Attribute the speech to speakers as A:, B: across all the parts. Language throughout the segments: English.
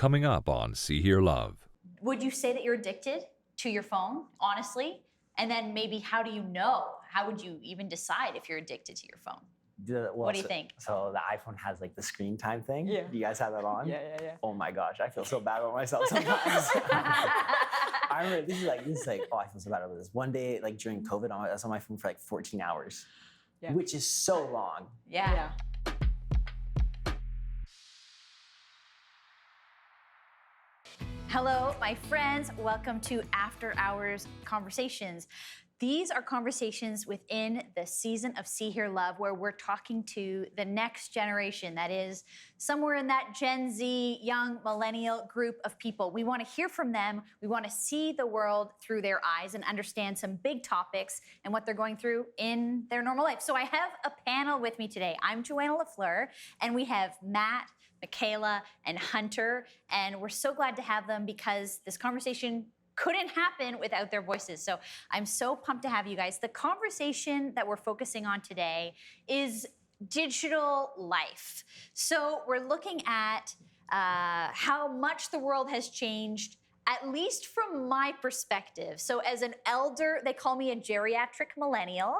A: coming up on See Hear Love.
B: Would you say that you're addicted to your phone, honestly? And then maybe how do you know? How would you even decide if you're addicted to your phone? What do you think?
C: So the iPhone has like the screen time thing.
D: Yeah.
C: Do you guys have that on?
D: Yeah.
C: Oh my gosh, I feel so bad about myself sometimes. I remember this is like, oh, I feel so bad about this. One day, like during COVID, I was on my phone for like 14 hours, which is so long.
B: Yeah. Hello, my friends. Welcome to After Hours Conversations. These are conversations within the season of See Hear Love where we're talking to the next generation, that is somewhere in that Gen Z, young millennial group of people. We want to hear from them. We want to see the world through their eyes and understand some big topics and what they're going through in their normal life. So I have a panel with me today. I'm Joanna Fleur, and we have Matt, Mikayla, and Hunter, and we're so glad to have them because this conversation couldn't happen without their voices. So I'm so pumped to have you guys. The conversation that we're focusing on today is digital life. So we're looking at how much the world has changed, at least from my perspective. So as an elder, they call me a geriatric millennial,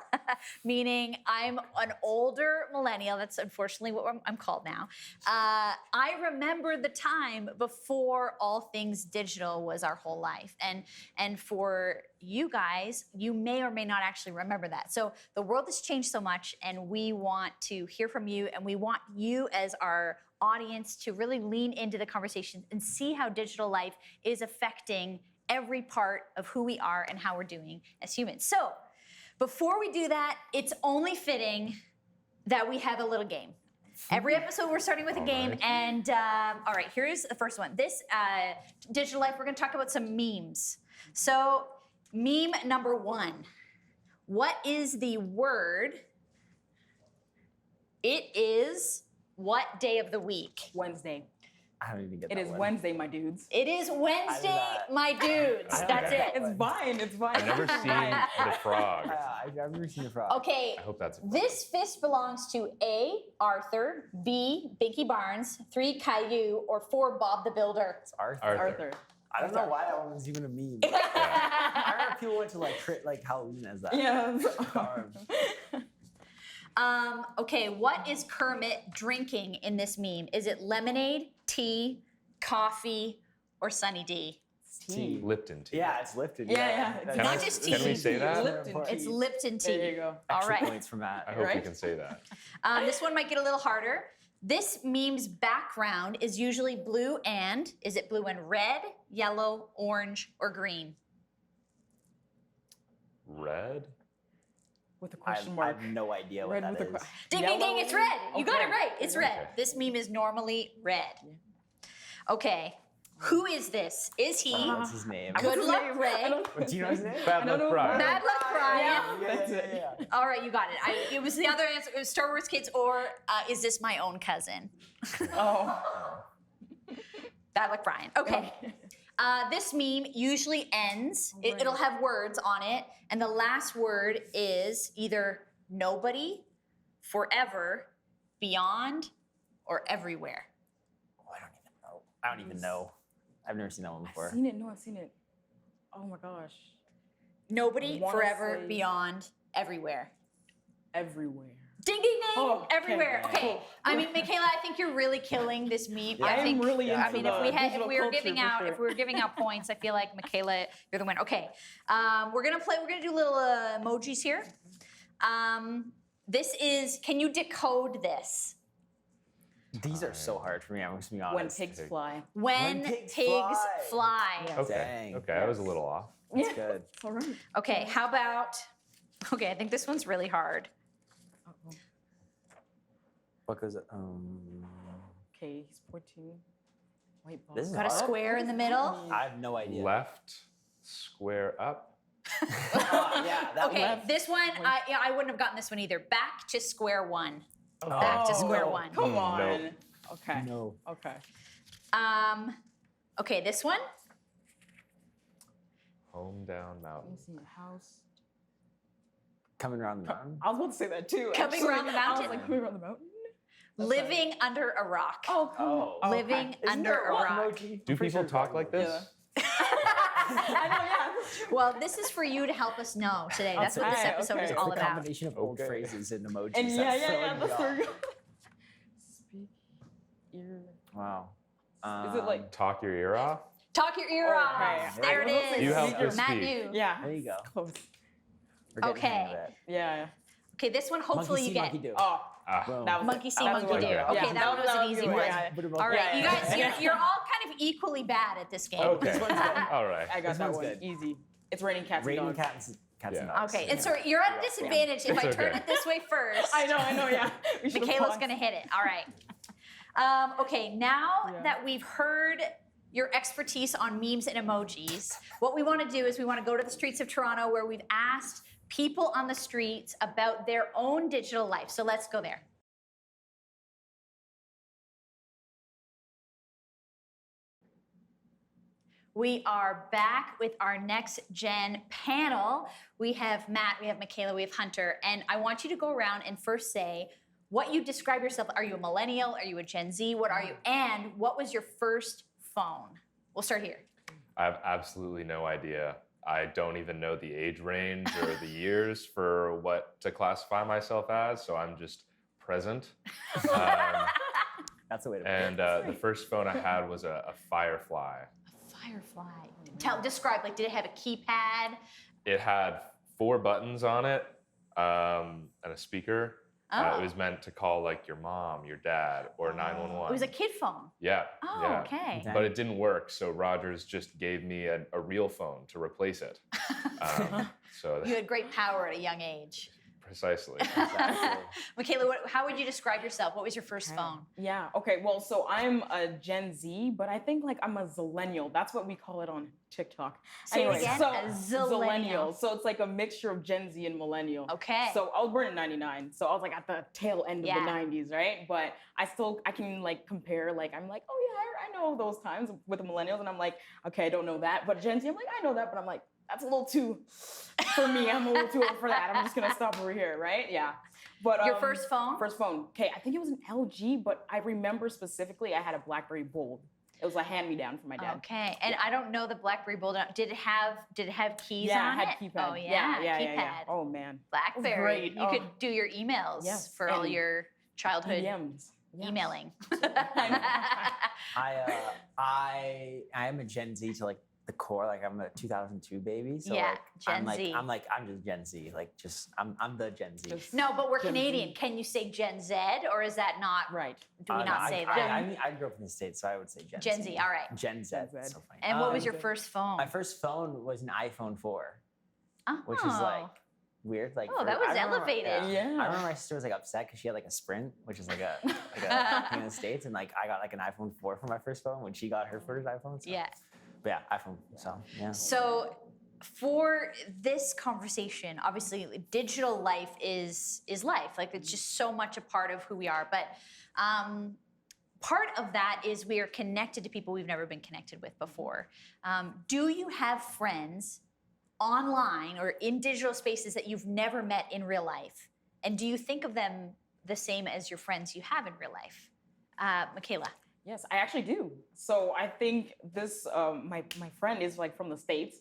B: meaning I'm an older millennial. That's unfortunately what I'm called now. I remember the time before all things digital was our whole life. And for you guys, you may or may not actually remember that. So the world has changed so much, and we want to hear from you, and we want you as our audience to really lean into the conversation and see how digital life is affecting every part of who we are and how we're doing as humans. So before we do that, it's only fitting that we have a little game. Every episode we're starting with a game, and all right, here's the first one. This digital life, we're gonna talk about some memes. So meme number one, what is the word? It is what day of the week?
D: Wednesday.
C: I don't even get
D: It
C: that
D: is
C: one.
D: Wednesday, my dudes.
B: It is Wednesday, my dudes. That's it.
D: It's fine. It's fine.
E: I've never seen the frog.
C: I've never seen a frog.
B: Okay,
E: I hope that's
B: this fist belongs to A, Arthur, B, Binky Barnes, 3, Caillou, or 4, Bob the Builder.
C: It's Arthur.
D: Arthur.
C: I don't know why that one was even a meme. I remember people went to like Halloween as that.
D: Yeah.
B: Okay, what is Kermit drinking in this meme? Is it lemonade, tea, coffee, or Sunny D?
C: Tea.
E: Lipton tea.
C: Yeah, it's Lipton.
D: Yeah.
C: That's
B: Not
C: right.
B: just
E: Can we
B: tea.
E: say that?
D: Lipton tea.
B: It's Lipton tea.
D: There you go.
B: All
C: Extra
B: right.
C: points from Matt.
E: I hope we
D: Right?
E: can say that.
B: This one might get a little harder. This meme's background is usually blue and, is it blue and red, yellow, orange, or green?
E: Red?
D: With a
C: I
D: question mark.
C: have no idea what
D: Red
C: that
D: with a
C: is.
D: question.
B: Ding, ding, ding, it's red. You got it
D: Okay.
B: right. It's red.
E: Okay.
B: This meme is normally red. Okay, who is this? Is he
C: What's his name?
B: Good
D: What's his
B: Luck
D: name?
B: Greg?
C: Do you know his name?
E: Bad
D: don't
E: luck
D: know.
E: Brian.
B: Bad Luck Brian?
C: Yeah,
D: That's it.
C: yeah.
B: All right, you got it. It was the other answer. It was Star Wars Kids or is this my own cousin?
D: Oh.
B: Bad Luck Brian. Okay. This meme usually ends, it'll have words on it, and the last word is either nobody, forever, beyond, or everywhere.
C: Oh, I don't even know. I've never seen that one before.
D: I've seen it. No, I've seen it. Oh my gosh.
B: Nobody,
D: Wanna
B: forever,
D: say-
B: beyond, everywhere.
D: Everywhere.
B: Ding, ding, ding!
D: Oh, okay.
B: Everywhere. Okay.
D: Cool.
B: I mean, Michaela, I think you're really killing this meme.
C: Yeah.
B: I
D: I'm
B: think.
D: really
B: I
D: into
B: mean,
D: the
B: if
D: digital
B: we were
D: culture
B: giving
D: for
B: out,
D: sure.
B: if we were giving out points, I feel like Michaela, you're the winner. Okay. We're gonna play. We're gonna do little emojis here. This is. Can you decode this?
C: These are so hard for me. I'm just being
D: When
C: honest.
D: pigs fly.
B: When
C: pigs
B: pigs
C: fly.
B: fly.
D: Yeah.
E: Okay.
C: Dang.
E: Okay, I was a little off.
C: That's good.
D: All right.
B: Okay. How about? Okay, I think this one's really hard.
D: Uh-oh.
C: What goes?
D: Okay, he's pointing. White ball.
C: This is
B: Got a
C: hard.
B: square in the middle.
C: I have no idea.
E: Left, square up.
C: Yeah. That
B: Okay,
C: one.
B: this one, I wouldn't have gotten this one either. Back to square one.
C: Oh,
B: Back to square
C: no.
B: one.
D: Come
E: No.
D: on. Okay.
C: No.
D: Okay.
B: Okay, this one.
E: Home down
D: Let
E: mountain.
D: me see your house.
C: Coming around the mountain.
D: I was about to say that too.
B: Coming
D: actually.
B: around the
D: I
B: mountain.
D: was like, coming around the mountain?
B: Living under a rock.
D: Oh, come on.
C: Oh.
B: Living
C: Isn't
B: under
C: there
B: a
C: rock
B: rock.
C: emoji?
E: Do
C: I'm pretty
E: people
C: sure
E: talk
C: rock
E: like
C: emoji.
E: this?
D: I know, yeah. That's true.
B: Well, this is for you to help us know today. That's what this
D: Okay,
B: episode is
D: okay.
B: all
C: It's a
B: about.
C: combination of old
E: Okay.
C: phrases and emojis.
D: And
C: that's
D: yeah,
C: throwing me
D: that's
C: off.
D: very Speak ear.
C: Wow.
D: Is it like?
E: Talk your ear off?
B: Talk your ear off.
D: Okay.
B: There it
D: I was
B: is.
E: You help us
B: Matt
E: speak.
B: knew.
D: Yeah.
C: There you go.
D: Close.
C: We're getting the hang
B: Okay.
C: of it.
D: Yeah.
B: Okay, this one hopefully
C: Monkey
B: you
C: see,
B: get.
C: monkey do.
D: Oh,
E: Ah,
C: Boom.
D: that was
B: Monkey
D: it.
B: see,
D: That was
B: monkey
D: good.
B: do.
E: Yeah.
B: Okay,
D: Yeah,
B: that one was an
D: a
B: easy
D: good
B: one.
D: Yeah.
C: Put 'em
B: All
C: up.
B: right,
D: Yeah,
B: you
D: yeah,
B: guys,
D: yeah.
B: you're all kind of equally bad at this game.
E: Okay.
C: one's good.
E: All right.
D: I got
C: This
D: that
C: one's
D: one.
C: good.
D: Easy. It's raining cats
C: Raining
D: and dogs.
C: cats and
E: Yeah.
C: dogs.
B: Okay, and so you're at a disadvantage if
E: It's
B: I turn
E: okay.
B: it this way first.
D: I know, yeah. We should've
B: Mikayla's
D: paused.
B: gonna hit it. All right. Okay, now
D: Yeah.
B: that we've heard your expertise on memes and emojis, what we want to do is we want to go to the streets of Toronto where we've asked people on the streets about their own digital life. So let's go there. We are back with our next gen panel. We have Matt, we have Mikayla, we have Hunter, and I want you to go around and first say what you describe yourself. Are you a millennial? Are you a Gen Z? What are you? And what was your first phone? We'll start here.
E: I have absolutely no idea. I don't even know the age range or the years for what to classify myself as, so I'm just present.
C: That's the way to put it.
E: And the first phone I had was a Firefly.
B: Firefly. Describe, like, did it have a keypad?
E: It had 4 buttons on it and a speaker.
B: Oh.
E: It was meant to call like your mom, your dad, or 911.
B: It was a kid phone.
E: Yeah.
B: Oh,
E: yeah.
B: okay.
E: But it didn't work, so Rogers just gave me a real phone to replace it. So
B: You had great power at a young age.
E: precisely.
B: Mikayla, how would you describe yourself? What was your first phone?
D: Yeah, okay, well, so I'm a Gen Z, but I think like I'm a zillennial. That's what we call it on TikTok.
B: Say it
D: Anyway,
B: again,
D: so,
B: a zillennial.
D: So it's like a mixture of Gen Z and millennial.
B: Okay.
D: So I was born in 99, so I was like at the tail end
B: Yeah.
D: of the 90s, right? But I can like compare, like I'm like, oh yeah, I know those times with the millennials, and I'm like, okay, I don't know that. But Gen Z, I'm like, I know that, but I'm like, that's a little too, for me, I'm a little too old for that. I'm just gonna stop over here, right? Yeah. But
B: Your first phone?
D: First phone. Okay, I think it was an LG, but I remember specifically I had a BlackBerry Bold. It was a hand-me-down from my dad.
B: Okay, and I don't know the BlackBerry Bold. Did it have keys
D: Yeah,
B: on
D: it had
B: it?
D: keypad.
B: Oh yeah, keypad.
D: Yeah. Oh man.
B: BlackBerry.
D: Great.
B: You could do your emails
D: Yes,
B: for all
D: and
B: your childhood
D: DMs. Yes.
B: emailing.
C: I am a Gen Z to like the core. Like I'm a 2002 baby. So
B: Yeah,
C: like
B: Gen Z.
C: I'm just Gen Z. Like I'm the Gen Z.
D: Just-
B: No, but we're
D: Gen
B: Canadian.
D: Z.
B: Can you say Gen Z, or is that not?
D: Right.
B: Do we
C: No,
B: not say that?
C: I mean, I grew up in the States, so I would say Gen Z.
B: Gen Z. All right.
C: Gen Z.
D: Gen Z.
C: That's so funny.
B: And what was
C: Um,
B: your first phone?
C: My first phone was an iPhone 4,
B: Oh.
C: which is like weird. Like
B: Oh, that was
C: I remember-
B: elevated.
C: Yeah.
D: Yeah.
C: I remember my sister was like upset because she had like a Sprint, which is like a thing in the States, and like I got like an iPhone 4 for my first phone when she got her first iPhone. So.
B: Yeah.
C: But yeah, iPhone. So yeah.
B: So for this conversation, obviously digital life is life. Like it's just so much a part of who we are. But part of that is we are connected to people we've never been connected with before. Do you have friends online or in digital spaces that you've never met in real life? And do you think of them the same as your friends you have in real life? Mikayla.
D: Yes, I actually do. So I think this, my friend is like from the States,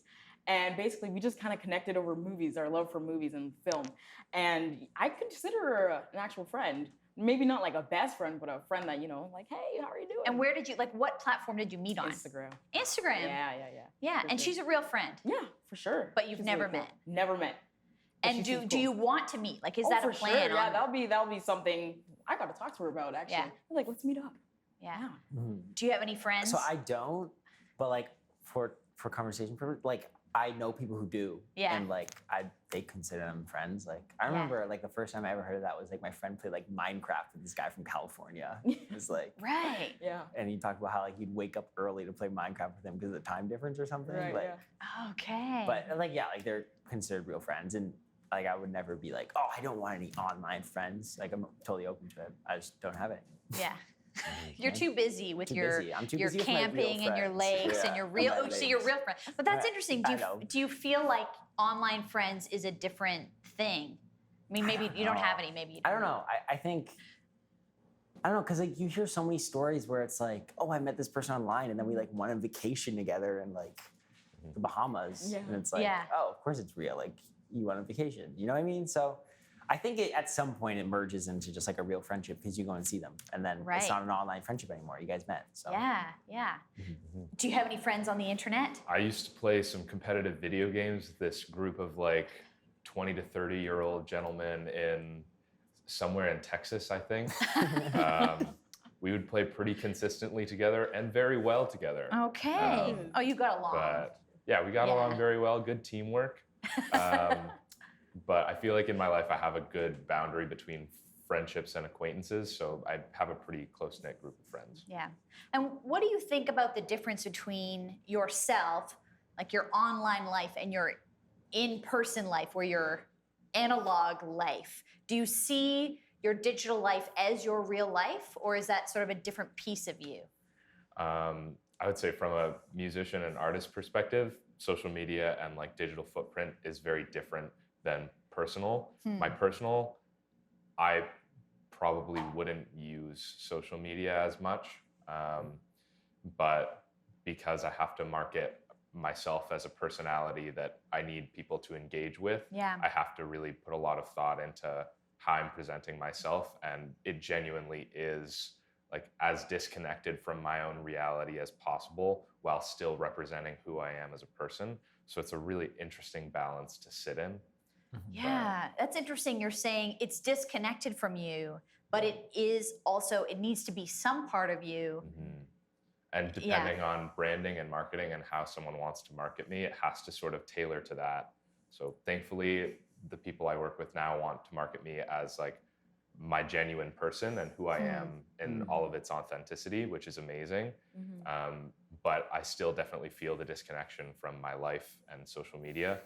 D: and basically we just kind of connected over movies, our love for movies and film. And I consider her an actual friend. Maybe not like a best friend, but a friend that, you know, like, hey, how are you doing?
B: And where did you, like, what platform did you meet on?
D: Instagram.
B: Instagram.
D: Yeah.
B: Yeah,
D: For
B: and
D: sure.
B: she's a real friend.
D: Yeah, for sure.
B: But you've
D: She's
B: never
D: really cool.
B: met?
D: Never met. But
B: And
D: she
B: do
D: seems
B: do
D: cool.
B: you want to meet? Like, is
D: Oh,
B: that a
D: for
B: plan?
D: Sure. Yeah,
B: on-
D: that'll be something I got to talk to her about actually.
B: Yeah.
D: Like, let's meet up.
B: yeah.
C: Mhm.
B: Do you have any friends?
C: So I don't, but like for conversation purpose, like I know people who do.
B: Yeah.
C: And like they consider them friends. Like I
B: Yeah.
C: remember like the first time I ever heard of that was like my friend played like Minecraft with this guy from California. It was like
B: Right.
D: Yeah.
C: and he talked about how like he'd wake up early to play Minecraft with him because of the time difference or something.
D: Right.
C: like,
D: Yeah.
B: Okay.
C: But like yeah, like they're considered real friends, and like I would never be like, oh, I don't want any online friends. Like I'm totally open to it. I just don't have it.
B: yeah. You're too busy with
C: Too
B: your
C: busy. I'm too
B: your
C: busy with my real
B: camping and your
C: friends.
B: lakes and
C: Yeah,
B: your
C: and
B: real.
C: my
B: Oh, so your
C: lakes.
B: real friend. But that's
C: Right.
B: interesting.
C: I know.
B: Do you feel like online friends is a different thing? I mean, maybe you don't have any. Maybe you
C: I don't know. I think I don't know, because like you hear so many stories where it's like, oh, I met this person online and then we like went on vacation together in like the Bahamas.
D: Yeah.
C: And it's like,
B: Yeah.
C: oh, of course it's real. Like you went on vacation. You know what I mean? So I think at some point it merges into just like a real friendship because you go and see them. And then
B: Right.
C: it's not an online friendship anymore. You guys met. So
B: Yeah, yeah. Do you have any friends on the internet?
E: I used to play some competitive video games with this group of like 20 to 30-year-old gentlemen in somewhere in Texas, I think. We would play pretty consistently together and very well together.
B: Okay. Oh, you got along.
E: But yeah, we got
B: Yeah.
E: along very well, good teamwork. But I feel like in my life, I have a good boundary between friendships and acquaintances. So I have a pretty close-knit group of friends.
B: Yeah. And what do you think about the difference between yourself, like your online life, and your in-person life, or your analog life? Do you see your digital life as your real life, or is that sort of a different piece of you?
E: I would say from a musician and artist perspective, social media and like digital footprint is very different than personal. My personal, I probably wouldn't use social media as much, but because I have to market myself as a personality that I need people to engage with,
B: Yeah.
E: I have to really put a lot of thought into how I'm presenting myself, and it genuinely is like as disconnected from my own reality as possible while still representing who I am as a person. So it's a really interesting balance to sit in.
B: Yeah, that's interesting. You're saying it's disconnected from you, but it is also, it needs to be some part of you.
E: And depending on branding and marketing and how someone wants to market me, it has to sort of tailor to that. So thankfully, the people I work with now want to market me as like my genuine person and who I am in all of its authenticity, which is amazing. But I still definitely feel the disconnection from my life and social media.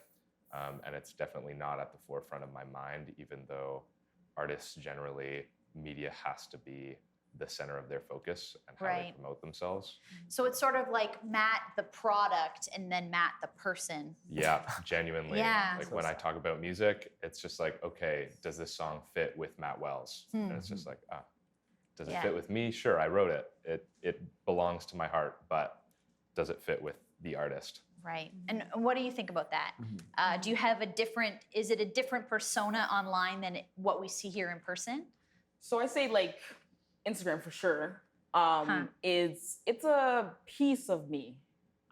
E: And it's definitely not at the forefront of my mind, even though artists generally, media has to be the center of their focus and how they promote themselves.
B: So it's sort of like Matt the product and then Matt the person.
E: Yeah, genuinely.
B: Yeah.
E: Like when I talk about music, it's just like, okay, does this song fit with Matt Wells? And it's just like, does it fit with me? Sure, I wrote it. It belongs to my heart, but does it fit with the artist?
B: Right. And what do you think about that? Do you have is it a different persona online than what we see here in person?
D: So I say like Instagram for sure. It's a piece of me.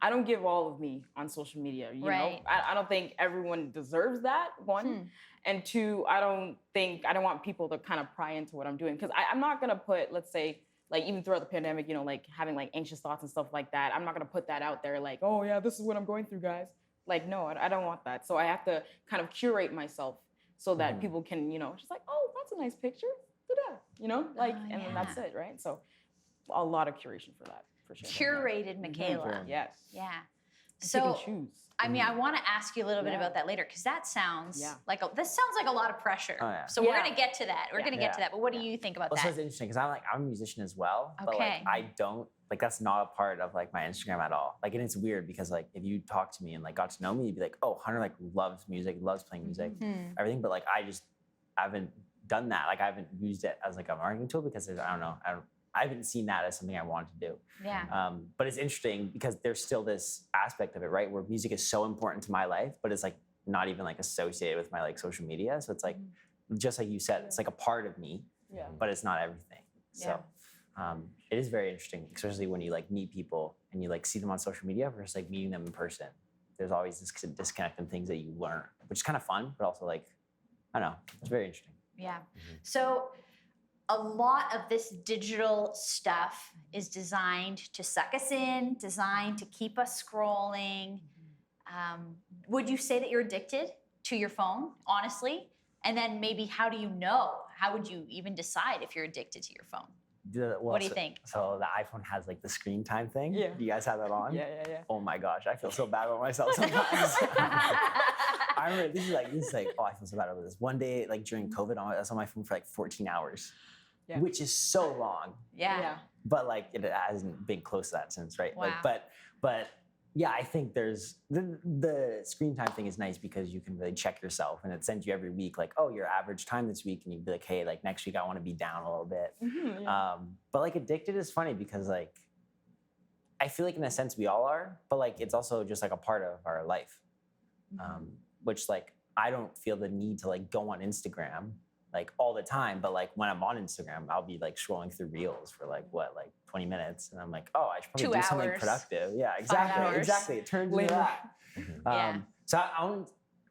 D: I don't give all of me on social media. You know, I don't think everyone deserves that. One, and two, I don't want people to kind of pry into what I'm doing, because I'm not gonna put, let's say, like even throughout the pandemic, you know, like having like anxious thoughts and stuff like that. I'm not gonna put that out there like, oh yeah, this is what I'm going through, guys. Like, no, I don't want that. So I have to kind of curate myself so that people can, you know, just like, oh, that's a nice picture. You know, like, and then that's it, right? So a lot of curation for that, for sure.
B: Curated Mikayla.
D: Yes.
B: Yeah.
D: Pick
B: So,
D: and choose.
B: I mean, I want to ask you a little bit about that later, because that sounds this sounds like a lot of pressure.
C: Oh, yeah.
B: So we're gonna get to that. We're gonna get to that. But what do you think about
C: Well, so
B: that?
C: it's interesting because I'm a musician as well, but
B: Okay.
C: like I don't like that's not a part of like my Instagram at all. Like, and it's weird because like if you talk to me and like got to know me, you'd be like, oh, Hunter like loves music, loves playing music, everything. But like I haven't done that. Like I haven't used it as like a marketing tool because I haven't seen that as something I wanted to do.
B: Yeah.
C: But it's interesting because there's still this aspect of it, right, where music is so important to my life, but it's like not even like associated with my like social media. So it's like, just like you said, it's like a part of me, but it's not everything. So it is very interesting, especially when you like meet people and you like see them on social media versus like meeting them in person. There's always this disconnect and things that you learn, which is kind of fun, but also like, I don't know, it's very interesting.
B: Yeah. So a lot of this digital stuff is designed to suck us in, designed to keep us scrolling. Would you say that you're addicted to your phone, honestly? And then maybe how do you know? How would you even decide if you're addicted to your phone? What do you think?
C: So the iPhone has like the screen time thing.
D: Yeah.
C: Do you guys have that on?
D: Yeah.
C: Oh my gosh, I feel so bad about myself sometimes. I remember this is like, oh, I feel so bad about this. One day, like during COVID, I was on my phone for like 14 hours, which is so long.
B: Yeah.
C: But like it hasn't been close to that since, right?
B: Wow.
C: Like, but Yeah, I think there's the screen time thing is nice because you can really check yourself, and it sends you every week like, oh, your average time this week, and you'd be like, hey, like next week I want to be down a little bit. But like addicted is funny because like I feel like in a sense we all are, but like it's also just like a part of our life, which like I don't feel the need to like go on Instagram like all the time, but like when I'm on Instagram, I'll be like scrolling through reels for like 20 minutes, and I'm like, oh, I should probably
B: 2
C: do something
B: hours.
C: productive. Yeah,
B: 5 hours.
C: exactly. It turns into that. So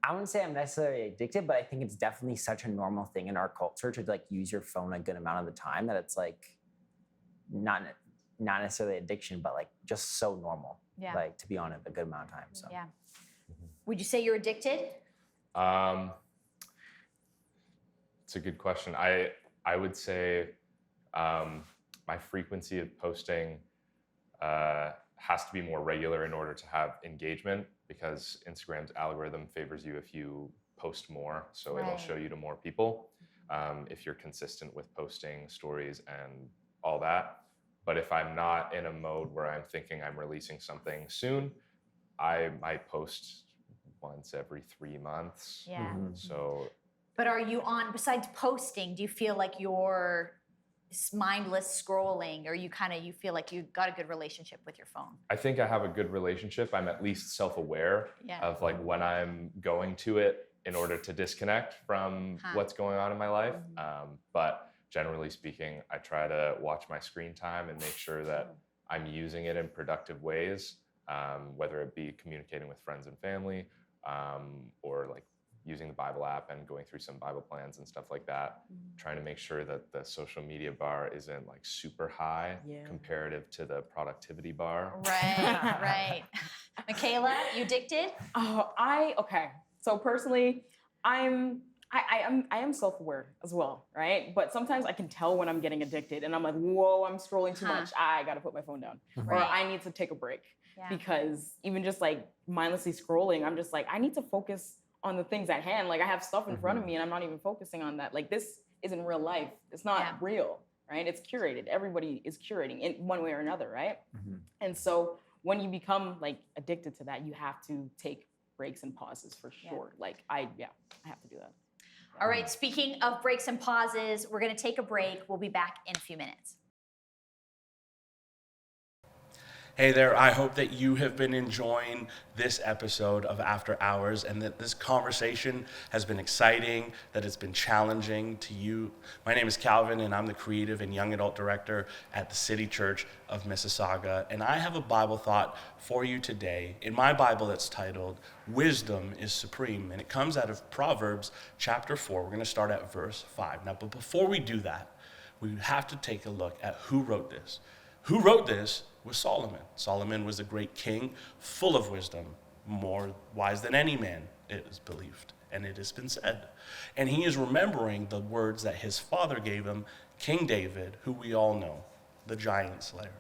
C: I wouldn't say I'm necessarily addicted, but I think it's definitely such a normal thing in our culture to like use your phone a good amount of the time that it's like not necessarily addiction, but like just so normal.
B: Yeah.
C: Like to be on it a good amount of time. So
B: Yeah. Would you say you're addicted?
E: It's a good question. I would say my frequency of posting has to be more regular in order to have engagement, because Instagram's algorithm favors you if you post more, so it'll show you to more people if you're consistent with posting stories and all that. But if I'm not in a mode where I'm thinking I'm releasing something soon, I might post once every 3 months.
B: Yeah.
E: So.
B: But are you on, besides posting, do you feel like you're mindless scrolling, or you feel like you got a good relationship with your phone?
E: I think I have a good relationship. I'm at least self-aware of like when I'm going to it in order to disconnect from what's going on in my life. But generally speaking, I try to watch my screen time and make sure that I'm using it in productive ways, whether it be communicating with friends and family, or like using the Bible app and going through some Bible plans and stuff like that, trying to make sure that the social media bar isn't like super high comparative to the productivity bar.
B: Right. Mikayla, you addicted?
D: Okay. So personally, I am self-aware as well, right? But sometimes I can tell when I'm getting addicted, and I'm like, whoa, I'm scrolling too much. I gotta put my phone down, or I need to take a break, because even just like mindlessly scrolling, I'm just like, I need to focus on the things at hand. Like I have stuff in front of me, and I'm not even focusing on that. Like this isn't real life. It's not real, right? It's curated. Everybody is curating in one way or another, right? And so when you become like addicted to that, you have to take breaks and pauses for sure. Like I have to do that.
B: All right, speaking of breaks and pauses, we're gonna take a break. We'll be back in a few minutes.
F: Hey there, I hope that you have been enjoying this episode of After Hours and that this conversation has been exciting, that it's been challenging to you. My name is Calvin, and I'm the Creative and Young Adult Director at the City Church of Mississauga, and I have a Bible thought for you today. In my Bible, it's titled, Wisdom is Supreme, and it comes out of Proverbs chapter 4. We're going to start at verse 5. Now, but before we do that, we have to take a look at who wrote this. Who wrote this was Solomon. Solomon was a great king, full of wisdom, more wise than any man, it is believed, and it has been said. And he is remembering the words that his father gave him, King David, who we all know, the giant slayer.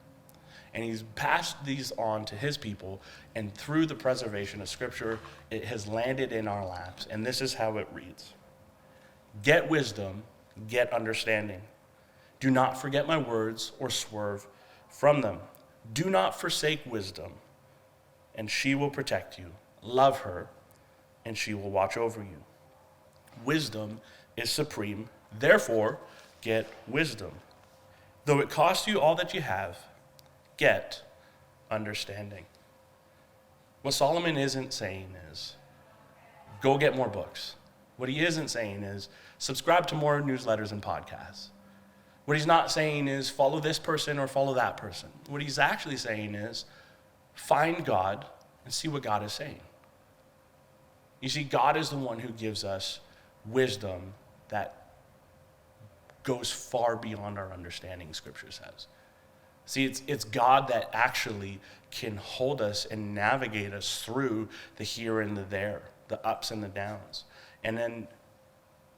F: And he's passed these on to his people, and through the preservation of Scripture, it has landed in our laps. And this is how it reads. Get wisdom, get understanding. Do not forget my words or swerve from them. Do not forsake wisdom, and she will protect you. Love her, and she will watch over you. Wisdom is supreme, therefore get wisdom. Though it costs you all that you have, get understanding. What Solomon isn't saying is, go get more books. What he isn't saying is, subscribe to more newsletters and podcasts. What he's not saying is follow this person or follow that person. What he's actually saying is find God and see what God is saying. You see, God is the one who gives us wisdom that goes far beyond our understanding, Scripture says. See, it's God that actually can hold us and navigate us through the here and the there, the ups and the downs. And then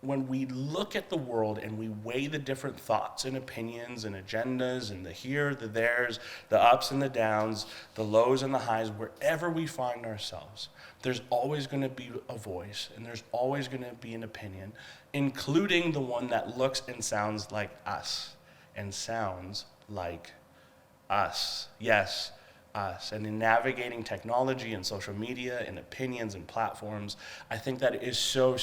F: when we look at the world and we weigh the different thoughts and opinions and agendas and the here, the there's, the ups and the downs, the lows and the highs, wherever we find ourselves, there's always going to be a voice and there's always going to be an opinion, including the one that looks and sounds like us and sounds like us. Yes, us. And in navigating technology and social media and opinions and platforms, I think that it is so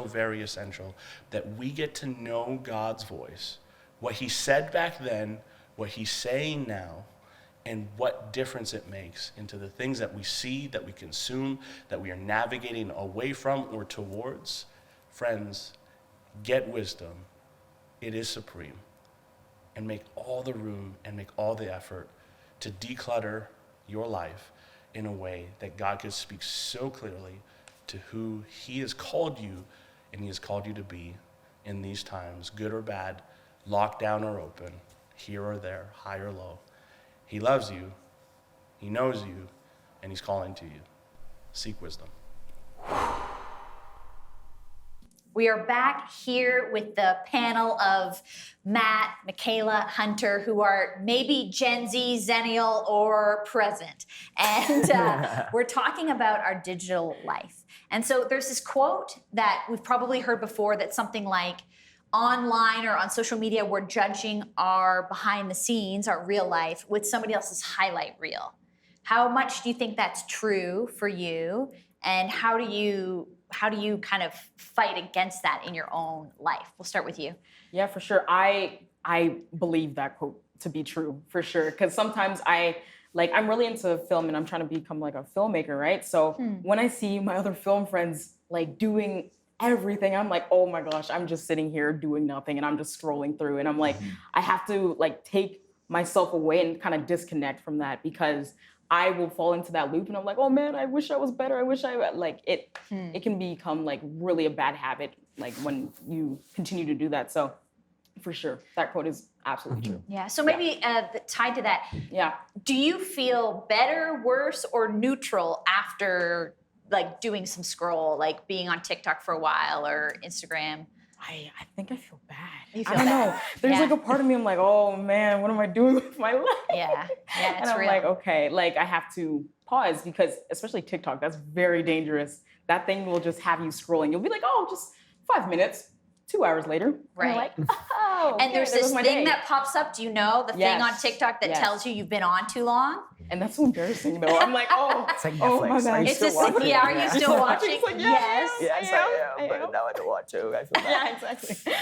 F: very essential that we get to know God's voice, what he said back then, what he's saying now, and what difference it makes into the things that we see, that we consume, that we are navigating away from or towards. Friends, get wisdom. It is supreme. And make all the room and make all the effort to declutter your life in a way that God could speak so clearly to who he has called you and he has called you to be in these times, good or bad, locked down or open, here or there, high or low. He loves you, he knows you, and he's calling to you. Seek wisdom.
B: We are back here with the panel of Matt, Mikayla, Hunter, who are maybe Gen Z, Zennial, or present. And we're talking about our digital life. And so there's this quote that we've probably heard before that's something like, online or on social media, we're judging our behind the scenes, our real life, with somebody else's highlight reel. How much do you think that's true for you? And how do you kind of fight against that in your own life? We'll start with you.
D: Yeah, for sure. I believe that quote to be true, for sure. Because sometimes I'm really into film and I'm trying to become like a filmmaker, right? So when I see my other film friends like doing everything, I'm like, oh my gosh, I'm just sitting here doing nothing and I'm just scrolling through. And I'm like, I have to like take myself away and kind of disconnect from that, because I will fall into that loop and I'm like, oh man, I wish I was better. I wish it can become like really a bad habit, like when you continue to do that. So for sure, that quote is absolutely true.
B: Yeah, so maybe tied to that, do you feel better, worse, or neutral after like doing some scroll, like being on TikTok for a while or Instagram?
D: I think I feel bad.
B: You feel
D: I don't
B: bad.
D: know. There's like a part of me, I'm like, oh man, what am I doing with my life?
B: Yeah, it's
D: and I'm
B: real.
D: like, okay, like I have to pause, because especially TikTok, that's very dangerous. That thing will just have you scrolling. You'll be like, oh, just 5 minutes. 2 hours later,
B: right?
D: You're like, oh,
B: and there's
D: there
B: this
D: goes my
B: thing
D: day.
B: that pops up. Do you know the thing on TikTok that tells you you've been on too long?
D: And that's so embarrassing, though. I'm like, oh,
C: It's like
D: oh my
C: Netflix. Are
D: bad.
C: you
B: It's
C: still
B: just
C: watching?
B: yeah. Are you still watching?
D: It's like,
B: Yes.
C: Yes, I am, but now I don't watch it. I feel bad.
D: Yeah, exactly.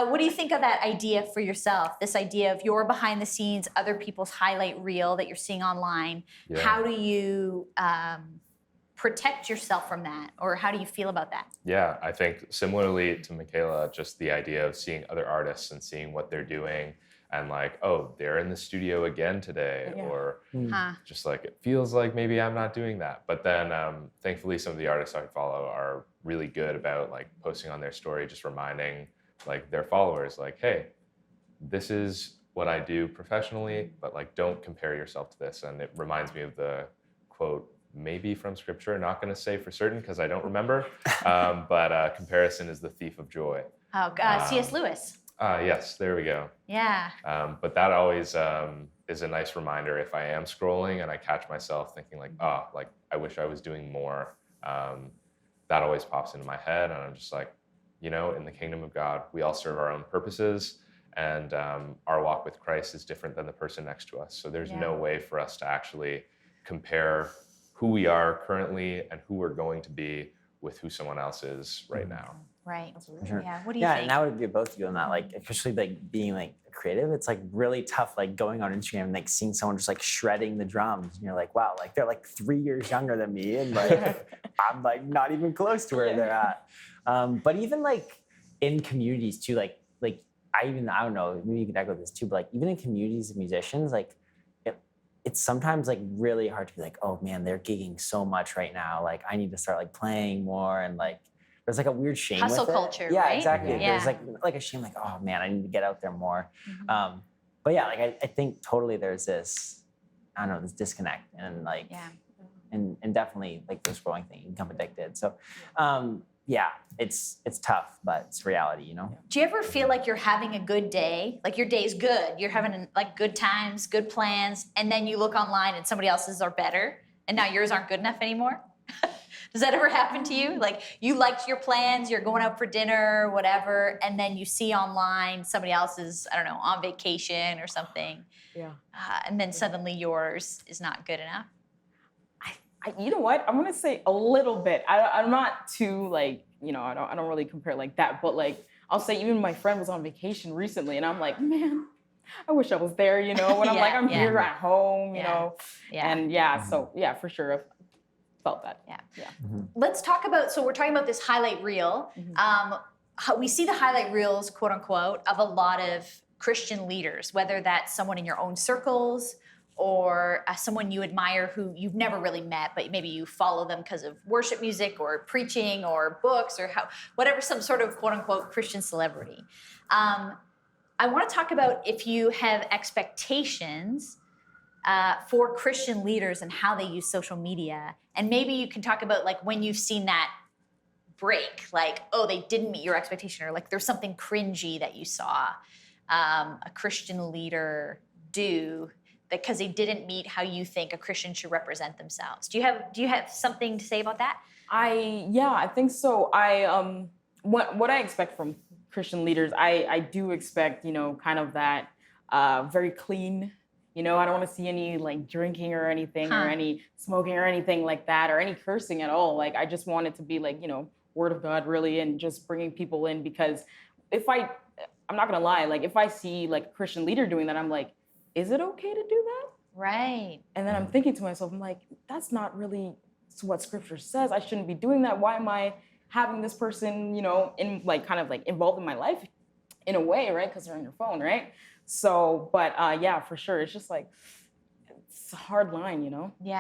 B: What do you think of that idea for yourself? This idea of your behind the scenes, other people's highlight reel that you're seeing online.
E: Yeah.
B: How do you protect yourself from that, or how do you feel about that?
E: Yeah, I think similarly to Mikayla, just the idea of seeing other artists and seeing what they're doing and like, oh, they're in the studio again today, or just like, it feels like maybe I'm not doing that. But then thankfully some of the artists I follow are really good about like posting on their story, just reminding like their followers like, hey, this is what I do professionally, but like don't compare yourself to this. And it reminds me of the quote, maybe from scripture, not going to say for certain because I don't remember, but comparison is the thief of joy.
B: Oh, C.S. Lewis.
E: Yes, there we go.
B: Yeah.
E: But that always is a nice reminder if I am scrolling and I catch myself thinking like, oh, like I wish I was doing more. That always pops into my head, and I'm just like, you know, in the kingdom of God, we all serve our own purposes, and our walk with Christ is different than the person next to us. So there's no way for us to actually compare who we are currently and who we're going to be with who someone else is right now.
B: Right.
C: Sure.
B: Yeah. What do you
C: Yeah,
B: think?
C: and I would agree with both of you on that. Like, especially like being like creative, it's like really tough. Like going on Instagram and like seeing someone just like shredding the drums, and you're like, wow, like they're like 3 years younger than me, and like I'm like not even close to where they're at. But even like in communities too, like I don't know, maybe you could echo this too, but like even in communities of musicians, like it's sometimes like really hard to be like, oh man, they're gigging so much right now. Like I need to start like playing more, and like there's like a weird shame
B: Hustle
C: with it.
B: culture,
C: Yeah,
B: right?
C: exactly.
B: Yeah.
C: There's like a shame, like, oh man, I need to get out there more. But yeah, like I think totally there's this, I don't know, this disconnect, and like, and definitely like the scrolling thing, you become addicted. So yeah, it's tough, but it's reality, you know?
B: Do you ever feel like you're having a good day? Like your day's good, you're having like good times, good plans, and then you look online and somebody else's are better, and now yours aren't good enough anymore? Does that ever happen to you? Like you liked your plans, you're going out for dinner, whatever, and then you see online somebody else is, I don't know, on vacation or something.
D: Yeah.
B: And then suddenly yours is not good enough.
D: You know what? I'm gonna say a little bit. I'm not too like, I don't really compare like that, but like I'll say even my friend was on vacation recently, and I'm like, man, I wish I was there, when I'm like, I'm here at home, and so for sure, I've felt that.
B: Yeah.
C: Mm-hmm.
B: Let's talk about, so we're talking about this highlight reel. We see the highlight reels, quote unquote, of a lot of Christian leaders, whether that's someone in your own circles or someone you admire who you've never really met, but maybe you follow them because of worship music or preaching or books or whatever, some sort of quote unquote Christian celebrity. I want to talk about if you have expectations for Christian leaders and how they use social media. And maybe you can talk about like when you've seen that break, like, oh, they didn't meet your expectation, or like there's something cringy that you saw a Christian leader do because they didn't meet how you think a Christian should represent themselves. Do you have something to say about that?
D: I think so. What I expect from Christian leaders, I do expect, kind of that very clean, I don't want to see any like drinking or anything or any smoking or anything like that or any cursing at all. Like I just want it to be like, Word of God really, and just bringing people in, because I'm not going to lie, like if I see like a Christian leader doing that, I'm like, is it okay to do that?
B: Right.
D: And then I'm thinking to myself, I'm like, that's not really what Scripture says. I shouldn't be doing that. Why am I having this person, in like kind of like involved in my life in a way, right? Because they're on your phone, right? So, but for sure, it's just like it's a hard line,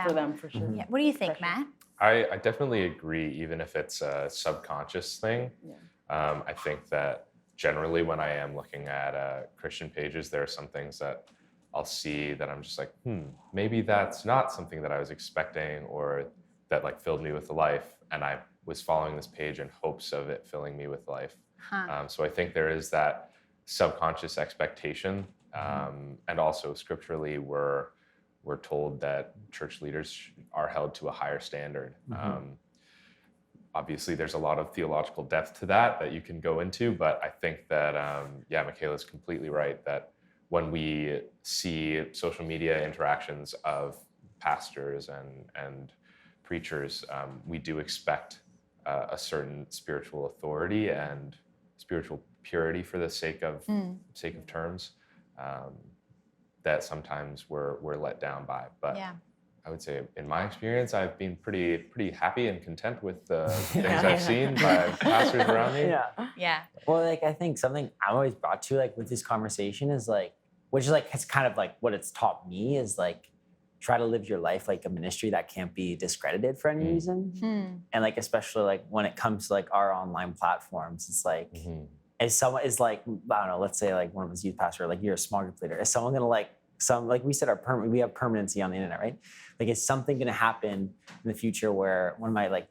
D: for them for sure.
B: Yeah. What do you think, Matt?
E: I definitely agree, even if it's a subconscious thing. Yeah. I think that generally when I am looking at Christian pages, there are some things that I'll see that I'm just like, maybe that's not something that I was expecting or that like filled me with life. And I was following this page in hopes of it filling me with life. So I think there is that subconscious expectation. And also scripturally, we're told that church leaders are held to a higher standard. Obviously, there's a lot of theological depth to that you can go into, but I think that, Mikayla's completely right that when we see social media interactions of pastors and preachers, we do expect a certain spiritual authority and spiritual purity for the sake of terms that sometimes we're let down by. But I would say, in my experience, I've been pretty happy and content with the things I've seen by pastors around me.
C: Yeah. Well, like I think something I'm always brought to like with this conversation is like, which is like it's kind of like what it's taught me is like try to live your life like a ministry that can't be discredited for any reason. And like especially like when it comes to like our online platforms, it's like if someone is like, I don't know, let's say like one of us youth pastor, like you're a small group leader, is someone gonna like we said we have permanency on the internet, right? Like is something gonna happen in the future where one of my like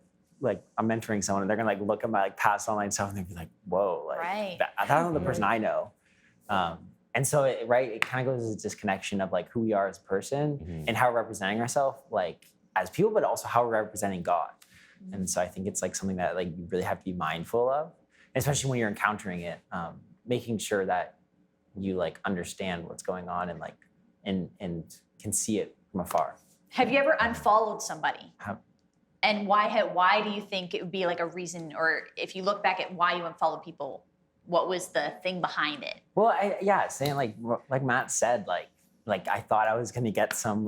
C: I'm mentoring someone and they're gonna like look at my like past online stuff and they'll be like, whoa, like that's not the person I know. And so it kind of goes as a disconnection of like who we are as a person and how we're representing ourselves like as people, but also how we're representing God. And so I think it's like something that like you really have to be mindful of, especially when you're encountering it, making sure that you like understand what's going on and like and can see it from afar.
B: Have you ever unfollowed somebody? And why do you think it would be like a reason, or if you look back at why you unfollowed people, what was the thing behind it?
C: Well, saying like Matt said, like I thought I was gonna get some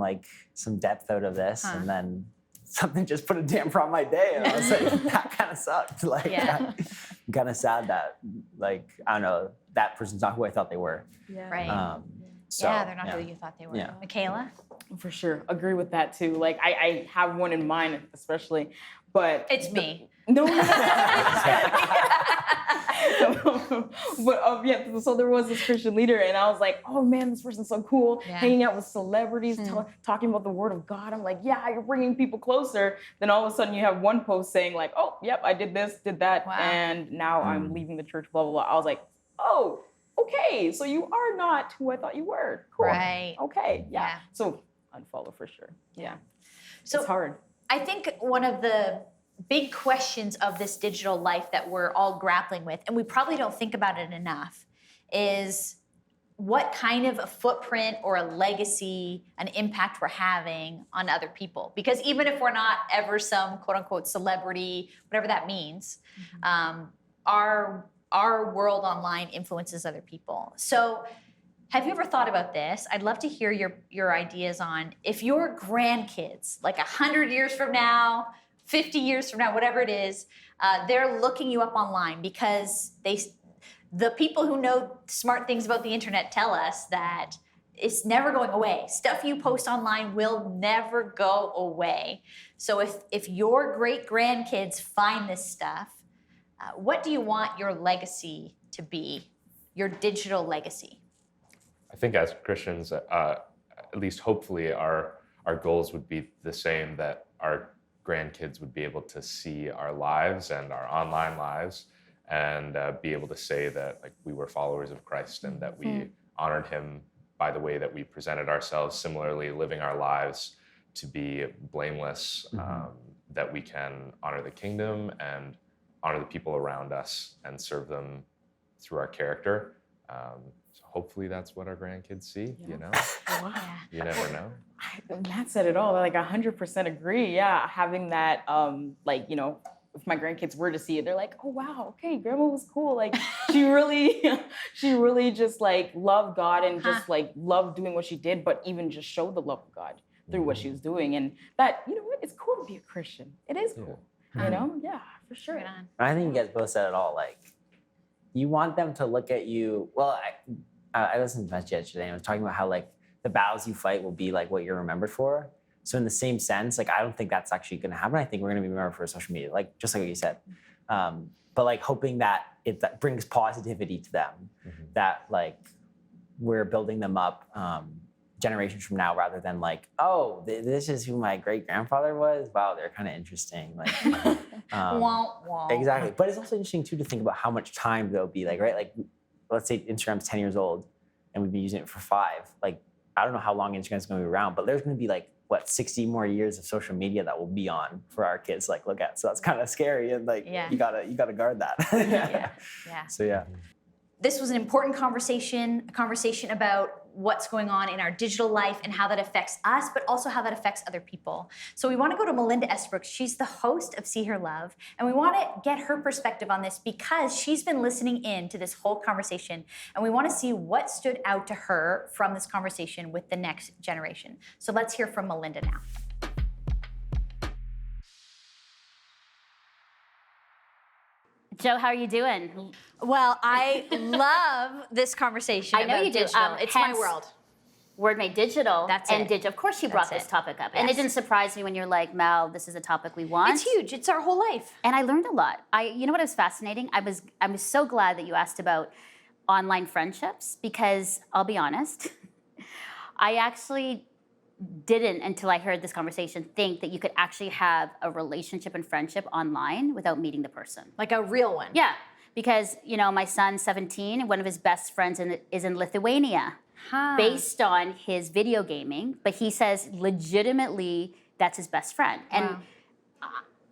C: depth out of this, and then something just put a damper on my day, and I was like, that kind of sucked. Like, I'm kind of sad that like I don't know, that person's not who I thought they were.
B: Yeah. Right.
C: So,
B: they're not who you thought they were.
C: Yeah.
B: Mikayla?
D: For sure, agree with that too. Like I have one in mind, especially, but
B: it's me.
D: No. But so there was this Christian leader, and I was like, oh man, this person's so cool, hanging out with celebrities, talking about the Word of God. I'm like, yeah, you're bringing people closer. Then all of a sudden you have one post saying like, oh, yep, I did this, did that, and now I'm leaving the church, blah, blah, blah. I was like, oh, okay, so you are not who I thought you were. Cool.
B: Right.
D: Okay, yeah. So unfollow for sure. Yeah.
B: So
D: it's hard.
B: I think one of the big questions of this digital life that we're all grappling with, and we probably don't think about it enough, is what kind of a footprint or a legacy, an impact we're having on other people. Because even if we're not ever some quote unquote celebrity, whatever that means, our world online influences other people. So have you ever thought about this? I'd love to hear your ideas on if your grandkids, like 100 years from now, 50 years from now, whatever it is, they're looking you up online because the people who know smart things about the internet tell us that it's never going away. Stuff you post online will never go away. So if your great grandkids find this stuff, what do you want your legacy to be, your digital legacy?
E: I think as Christians, at least hopefully our goals would be the same, that our grandkids would be able to see our lives and our online lives and be able to say that like we were followers of Christ and that we honored him by the way that we presented ourselves, similarly living our lives to be blameless, that we can honor the kingdom and honor the people around us and serve them through our character. So hopefully that's what our grandkids see, you know?
D: Wow.
E: You never know.
D: Matt said it all. Like 100% agree. Yeah, having that, like, you know, if my grandkids were to see it, they're like, oh wow, okay, grandma was cool. Like she really just like loved God and just like loved doing what she did, but even just showed the love of God through what she was doing. And that, you know what, it's cool to be a Christian. It is cool. You know? Yeah, for sure.
C: I think you guys both said it all. Like, you want them to look at you. Well, I listened to the message yesterday and I was talking about how like the battles you fight will be like what you're remembered for. So in the same sense, like I don't think that's actually going to happen. I think we're going to be remembered for social media, like just like what you said. But like hoping that that brings positivity to them, that like we're building them up generations from now, rather than like, oh, this is who my great grandfather was. Wow, they're kind of interesting. Like, exactly. But it's also interesting too to think about how much time there'll be. Like, right? Like, let's say Instagram's 10 years old, and we've been using it for 5. Like, I don't know how long Instagram's going to be around, but there's going to be like 60 more years of social media that will be on for our kids to like look at. So that's kind of scary, and like you gotta guard that. So yeah.
B: This was an important conversation, a conversation about what's going on in our digital life and how that affects us, but also how that affects other people. So we want to go to Melinda Esbrook. She's the host of See Hear Love, and we want to get her perspective on this because she's been listening in to this whole conversation, and we want to see what stood out to her from this conversation with the next generation. So let's hear from Melinda now.
G: Joe, how are you doing?
B: Well, I love this conversation.
G: I know you do.
B: Digital. It's my world.
G: Word Made Digital.
B: That's
G: and
B: it.
G: Digital. Of course, you brought this topic up, and it
B: Yes.
G: didn't surprise me when you're like, Mel, this is a topic we want.
B: It's huge. It's our whole life.
G: And I learned a lot. You know what was fascinating? I was so glad that you asked about online friendships, because I'll be honest, I actually didn't, until I heard this conversation, think that you could actually have a relationship and friendship online without meeting the person.
B: Like a real one.
G: Yeah, because you know my son's 17, and one of his best friends is in Lithuania, based on his video gaming. But he says legitimately that's his best friend, and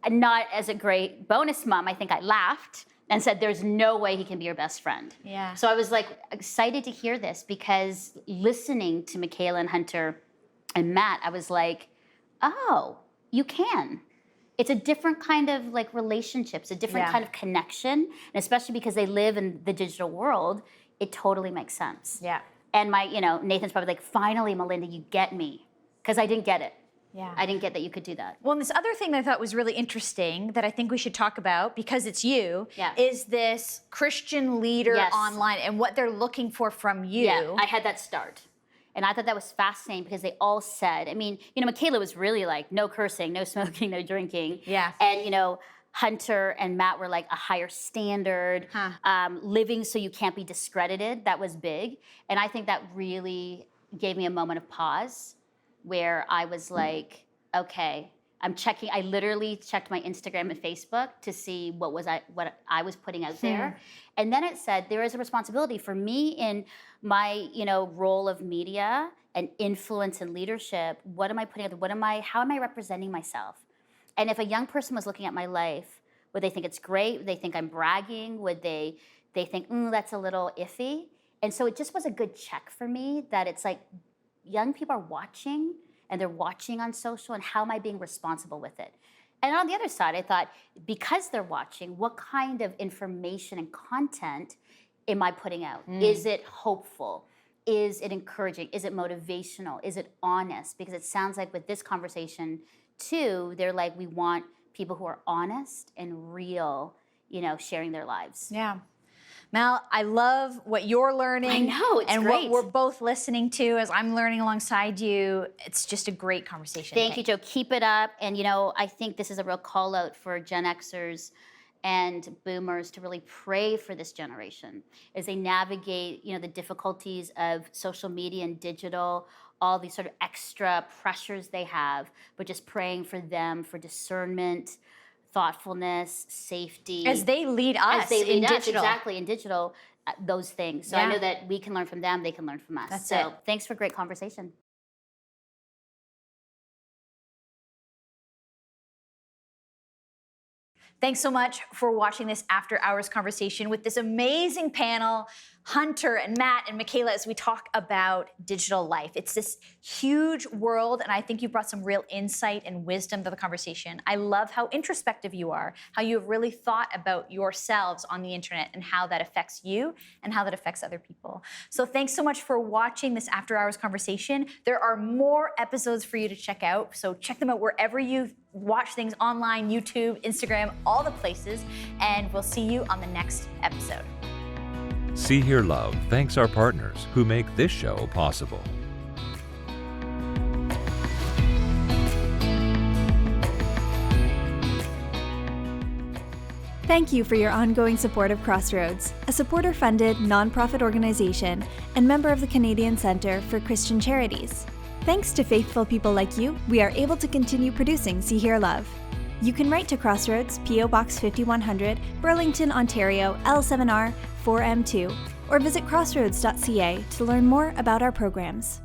G: not as a great bonus mom, I think I laughed and said, "There's no way he can be your best friend."
B: Yeah.
G: So I was like excited to hear this, because listening to Mikayla and Hunter and Matt, I was like, oh, you can. It's a different kind of like relationships, a different kind of connection. And especially because they live in the digital world, it totally makes sense.
B: Yeah.
G: And Nathan's probably like, finally, Melinda, you get me. Because I didn't get it.
B: Yeah.
G: I didn't get that you could do that.
B: Well, and this other thing that I thought was really interesting that I think we should talk about, because it's you, is this Christian leader online and what they're looking for from you.
G: Yeah, I had that start. And I thought that was fascinating, because they all said, I mean, you know, Mikayla was really like, no cursing, no smoking, no drinking.
B: Yeah.
G: And, you know, Hunter and Matt were like a higher standard, living so you can't be discredited. That was big. And I think that really gave me a moment of pause where I was like, okay, I literally checked my Instagram and Facebook to see what I was putting out there. And then it said, there is a responsibility for me in my, you know, role of media and influence and leadership. What am I putting out there? How am I representing myself? And if a young person was looking at my life, would they think it's great? Would they think I'm bragging? Would they think, that's a little iffy? And so it just was a good check for me that it's like young people are watching, and they're watching on social, and how am I being responsible with it? And on the other side, I thought, because they're watching, what kind of information and content am I putting out? Is it hopeful? Is it encouraging? Is it motivational? Is it honest? Because it sounds like with this conversation too, they're like, we want people who are honest and real, sharing their lives.
B: Yeah. Mel, I love what you're learning.
G: I know, it's
B: and
G: great.
B: what we're both listening to as I'm learning alongside you. It's just a great conversation.
G: Thank you, Jo. Keep it up. And, I think this is a real call out for Gen Xers and boomers to really pray for this generation as they navigate, the difficulties of social media and digital, all these sort of extra pressures they have, but just praying for them for discernment, thoughtfulness, safety.
B: As they lead us in digital.
G: Exactly, in digital, those things. So I know that we can learn from them, they can learn from us.
B: That's
G: so
B: it.
G: Thanks for a great conversation.
B: Thanks so much for watching this After Hours conversation with this amazing panel, Hunter and Matt and Mikayla, as we talk about digital life. It's this huge world, and I think you brought some real insight and wisdom to the conversation. I love how introspective you are, how you have really thought about yourselves on the internet and how that affects you and how that affects other people. So thanks so much for watching this After Hours conversation. There are more episodes for you to check out, so check them out wherever you watch things online, YouTube, Instagram, all the places, and we'll see you on the next episode.
A: See Hear Love thanks our partners who make this show possible.
H: Thank you for your ongoing support of Crossroads, a supporter-funded, nonprofit organization and member of the Canadian Centre for Christian Charities. Thanks to faithful people like you, we are able to continue producing See Hear Love. You can write to Crossroads, P.O. Box 5100, Burlington, Ontario, L7R 4M2, or visit crossroads.ca to learn more about our programs.